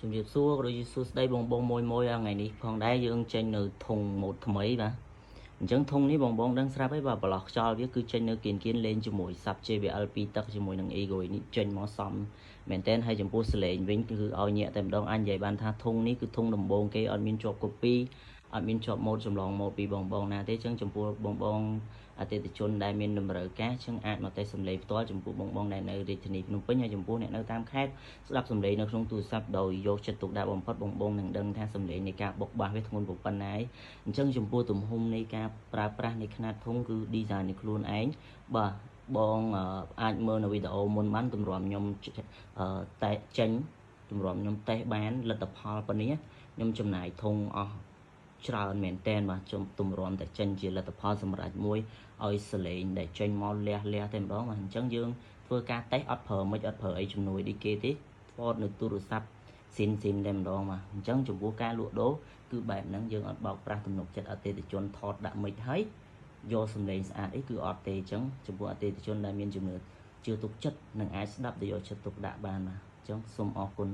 ជំរាបសួរក៏ដូចជាសួស្តីបងបងមួយថ្ងៃនេះផងដែរយើងចេញនៅធុងម៉ូតថ្មីបាទអញ្ចឹងធុងនេះបងបងដឹងស្រាប់ហើយបាទប្រឡោះខ្យល់វាគឺចេញនៅគៀនលេងជាមួយសាប់ JBL 2ទឹកជាមួយនឹង Ego នេះចេញមកសមមែនតើហើយចំពោះសលេងវិញគឺឲ្យញាក់តែម្ដងអញនិយាយបានថាធុងនេះគឺធុងដំបូងគេអត់មានជាប់ copy អត់មានជាប់ម៉ូតចម្លងម៉ូតពីបងបងណាទេអញ្ចឹងចំពោះបងបងអតិថិជនដែលមានតម្រូវការចឹងអាចមកតែសំឡេងផ្ទាល់ចំពោះបងបងដែលនៅរាជធានីភ្នំពេញហើយចំពោះអ្នកនៅតាមខេត្តស្ដាប់សំឡេងនៅក្នុងទូរស័ព្ទដោយយកចិត្តទុកដាក់បំផុតបងបងនឹងដឹងថាសំឡេងនៃការបុកបាសវាធ្ងន់ប៉ុណ្ណាហើយអញ្ចឹងចំពោះទំហំនៃការប្រើប្រាស់នៃខ្នាតធុងគឺ design នៃខ្លួនឯងបាទបងអាចមើលនៅវីដេអូមុនបានទម្រាំខ្ញុំតែចេញទម្រាំខ្ញុំតេស្តបានលទ្ធផលប៉ុណ្នេះខ្ញុំចំណាយធុងអស់ច្រើនមែនតែនបាទខ្ញុំទម្រាំតែចេញជាលទ្ធផលសម្រាប់មួយឲ្យសលេងដែលចេញមកលះតែម្ដងបាទអញ្ចឹងយើងធ្វើការតេស្តអត់ប្រើមិនអត់ប្រើអីជំនួយដូចគេទេថតនៅទូរស័ព្ទស៊ីនតែម្ដងបាទអញ្ចឹងចំពោះការលក់ដូរគឺបែបហ្នឹងយើងអត់បោកប្រាស់ទំនុកចិត្តអតិថិជនថតដាក់មិចហើយយកសំឡេងស្អាតអីគឺអត់ទេអញ្ចឹងចំពោះអតិថិជនដែលមានជំនឿជឿទុកចិត្តនឹងអាចស្ដាប់ដោយយកចិត្តទុកដាក់បានបាទអញ្ចឹងសូមអរគុណ